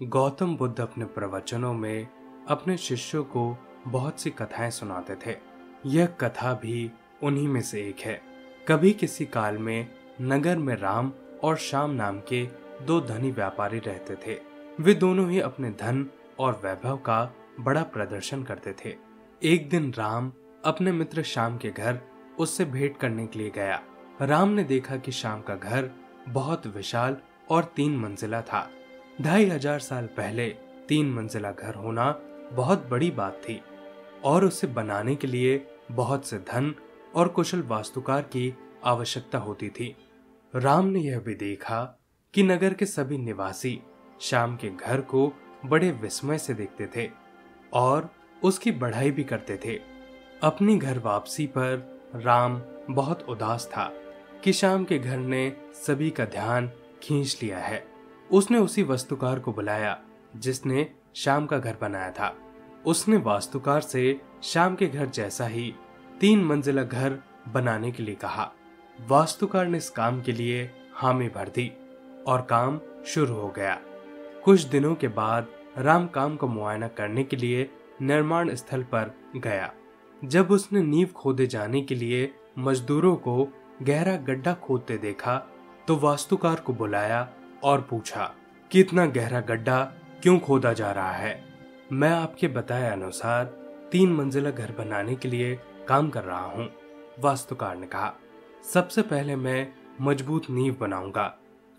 गौतम बुद्ध अपने प्रवचनों में अपने शिष्यों को बहुत सी कथाएं सुनाते थे। यह कथा भी उन्हीं में से एक है। कभी किसी काल में नगर में राम और श्याम नाम के दो धनी व्यापारी रहते थे। वे दोनों ही अपने धन और वैभव का बड़ा प्रदर्शन करते थे। एक दिन राम अपने मित्र श्याम के घर उससे भेंट करने के लिए गया। राम ने देखा कि श्याम का घर बहुत विशाल और 3 मंजिला था। 2500 साल पहले 3 मंजिला घर होना बहुत बड़ी बात थी और उसे बनाने के लिए बहुत से धन और कुशल वास्तुकार की आवश्यकता होती थी। राम ने यह भी देखा कि नगर के सभी निवासी श्याम के घर को बड़े विस्मय से देखते थे और उसकी बढ़ाई भी करते थे। अपनी घर वापसी पर राम बहुत उदास था कि श्याम के घर ने सभी का ध्यान खींच लिया है। उसने उसी वास्तुकार को बुलाया जिसने श्याम का घर बनाया था। उसने वास्तुकार से श्याम के घर जैसा ही 3 मंजिला घर बनाने के लिए कहा। वास्तुकार ने इस काम के लिए हामी भर दी और काम शुरू हो गया। कुछ दिनों के बाद राम काम का मुआयना करने के लिए निर्माण स्थल पर गया। जब उसने नींव खोदे जाने के लिए मजदूरों को गहरा गड्ढा खोदते देखा तो वास्तुकार को बुलाया और पूछा कि इतना गहरा गड्ढा क्यों खोदा जा रहा है। मैं आपके बताए अनुसार 3 मंजिला घर बनाने के लिए काम कर रहा हूँ, वास्तुकार ने कहा। सबसे पहले मैं मजबूत नींव बनाऊंगा,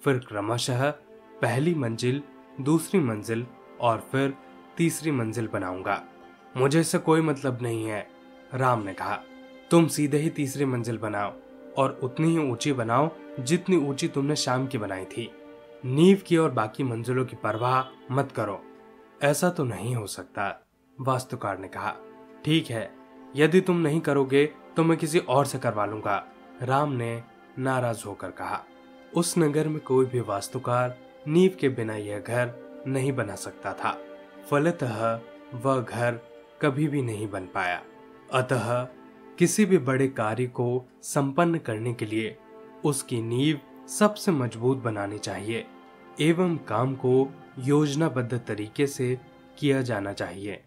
फिर क्रमशः पहली मंजिल, दूसरी मंजिल और फिर तीसरी मंजिल बनाऊंगा। मुझे इससे कोई मतलब नहीं है, राम ने कहा। तुम सीधे ही तीसरी मंजिल बनाओ और उतनी ही ऊंची बनाओ जितनी ऊंची तुमने श्याम की बनाई थी। नींव की और बाकी मंजिलों की परवाह मत करो। ऐसा तो नहीं हो सकता, वास्तुकार ने कहा। ठीक है, यदि तुम नहीं करोगे तो मैं किसी और से करवा लूंगा, राम ने नाराज होकर कहा। उस नगर में कोई भी वास्तुकार नींव के बिना यह घर नहीं बना सकता था। फलतः वह घर कभी भी नहीं बन पाया। अतः किसी भी बड़े कार्य को संपन्न करने के लिए उसकी नींव सबसे मजबूत बनानी चाहिए एवं काम को योजनाबद्ध तरीके से किया जाना चाहिए।